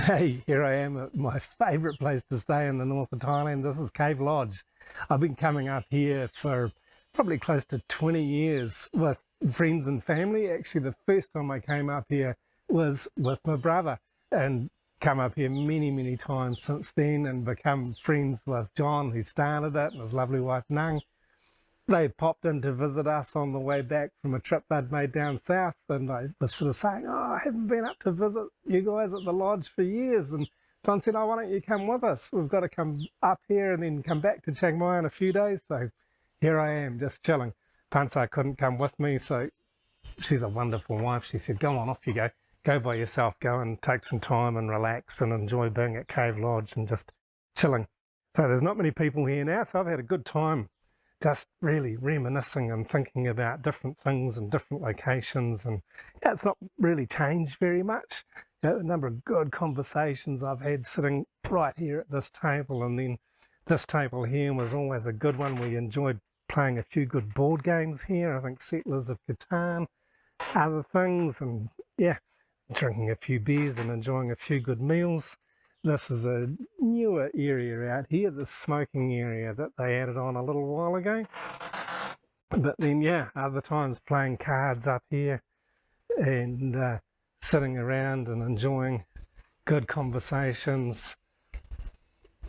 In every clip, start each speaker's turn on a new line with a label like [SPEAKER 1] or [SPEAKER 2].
[SPEAKER 1] Hey, here I am at my favourite place to stay in the north of Thailand. This is Cave Lodge. I've been coming up here for probably close to 20 years with friends and family. Actually, the first time I came up here was with my brother, and come up here many, many times since then and become friends with John, who started it, and his lovely wife Nang. They popped in to visit us on the way back from a trip they'd made down south, and I was sort of saying, I haven't been up to visit you guys at the lodge for years. And John said, why don't you come with us? We've got to come up here and then come back to Chiang Mai in a few days. So here I am, just chilling. Pansa couldn't come with me, so she's a wonderful wife. She said, go on, off you go. Go by yourself, go and take some time and relax and enjoy being at Cave Lodge and just chilling. So there's not many people here now, so I've had a good time just really reminiscing and thinking about different things and different locations. And yeah, it's not really changed very much. A number of good conversations I've had sitting right here at this table, and then this table here was always a good one. We enjoyed playing a few good board games here. I think Settlers of Catan, other things, and yeah, drinking a few beers and enjoying a few good meals. This is a newer area out here, the smoking area that they added on a little while ago. But then, yeah, other times playing cards up here and sitting around and enjoying good conversations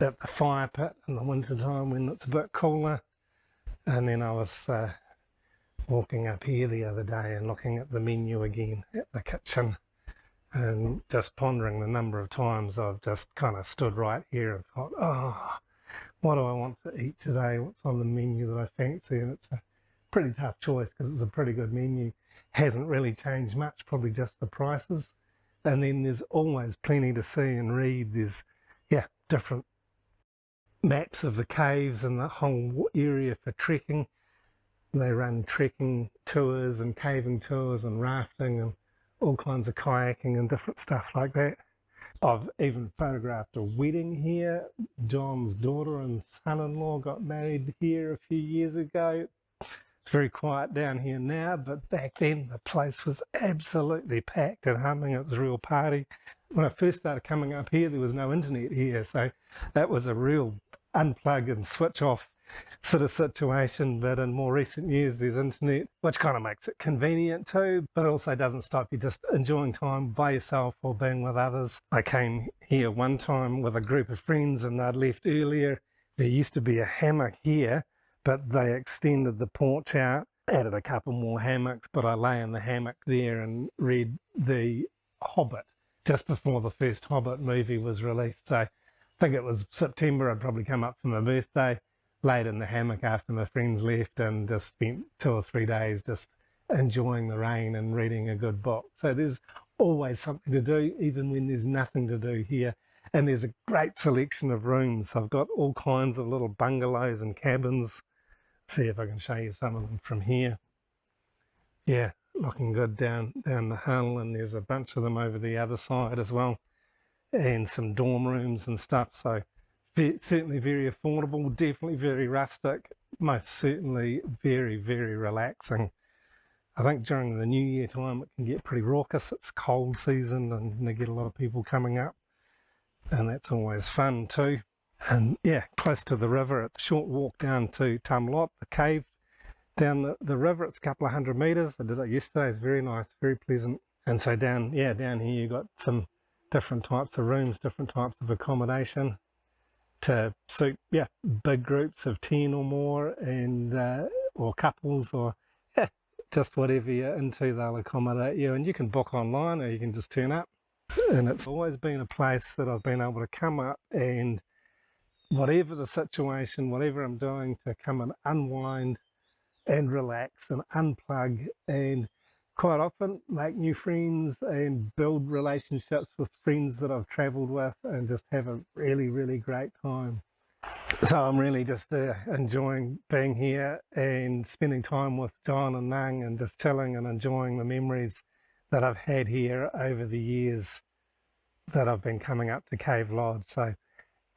[SPEAKER 1] at the fire pit in the winter time when it's a bit cooler. And then I was walking up here the other day and looking at the menu again at the kitchen, and just pondering the number of times I've just kind of stood right here and thought, oh, what do I want to eat today? What's on the menu that I fancy? And it's a pretty tough choice because it's a pretty good menu. Hasn't really changed much, probably just the prices. And then there's always plenty to see and read. There's, yeah, different maps of the caves and the whole area for trekking. They run trekking tours and caving tours and rafting and all kinds of kayaking and different stuff like that. I've even photographed a wedding here. John's daughter and son-in-law got married here a few years ago. It's very quiet down here now, but back then the place was absolutely packed and humming. It was a real party. When I first started coming up here, there was no internet here, so that was a real unplug and switch off sort of situation. But in more recent years there's internet, which kind of makes it convenient too, but also doesn't stop you just enjoying time by yourself or being with others. I came here one time with a group of friends and they'd left earlier. There used to be a hammock here, but they extended the porch out, added a couple more hammocks, but I lay in the hammock there and read The Hobbit just before the first Hobbit movie was released. So I think it was September. I'd probably come up for my birthday, laid in the hammock after my friends left, and just spent 2 or 3 days just enjoying the rain and reading a good book. So there's always something to do, even when there's nothing to do here. And there's a great selection of rooms. I've got all kinds of little bungalows and cabins. See if I can show you some of them from here. Yeah, looking good down the hill, and there's a bunch of them over the other side as well, and some dorm rooms and stuff. So certainly very affordable, definitely very rustic, most certainly very, very relaxing. I think during the New Year time it can get pretty raucous. It's cold season and they get a lot of people coming up, and that's always fun too. And yeah, close to the river. It's a short walk down to Tham Lod, the cave. Down the river, it's a couple of 100 metres. I did it yesterday. It's very nice, very pleasant. And so down here you got some different types of rooms, different types of accommodation to suit, yeah, big groups of 10 or more, and or couples, or yeah, just whatever you're into, they'll accommodate you. And you can book online or you can just turn up. And it's always been a place that I've been able to come up and, whatever the situation, whatever I'm doing, to come and unwind and relax and unplug, and quite often make new friends and build relationships with friends that I've travelled with, and just have a really, really great time. So I'm really just enjoying being here and spending time with John and Nang and just chilling and enjoying the memories that I've had here over the years that I've been coming up to Cave Lodge. So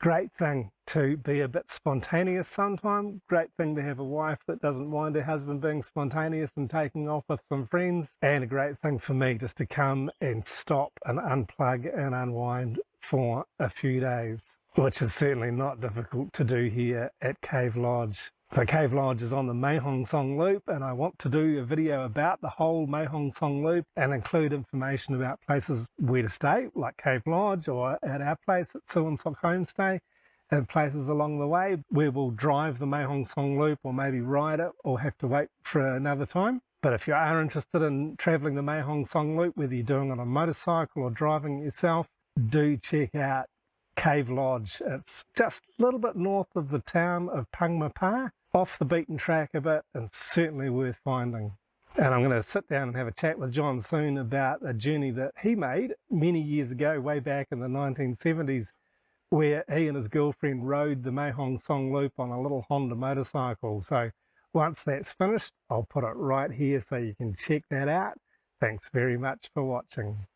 [SPEAKER 1] great thing to be a bit spontaneous sometimes. Great thing to have a wife that doesn't mind her husband being spontaneous and taking off with some friends. And a great thing for me just to come and stop and unplug and unwind for a few days, which is certainly not difficult to do here at Cave Lodge. So Cave Lodge is on the Mae Hong Son Loop, and I want to do a video about the whole Mae Hong Son Loop and include information about places where to stay, like Cave Lodge or at our place at Suinsok Homestay, and places along the way where we'll drive the Mae Hong Son Loop or maybe ride it or have to wait for another time. But if you are interested in travelling the Mae Hong Son Loop, whether you're doing it on a motorcycle or driving it yourself, do check out Cave Lodge. It's just a little bit north of the town of Pang Mapha, off the beaten track a bit, and certainly worth finding. And I'm going to sit down and have a chat with John soon about a journey that he made many years ago, way back in the 1970s, where he and his girlfriend rode the Mae Hong Son Loop on a little Honda motorcycle. So once that's finished, I'll put it right here so you can check that out. Thanks very much for watching.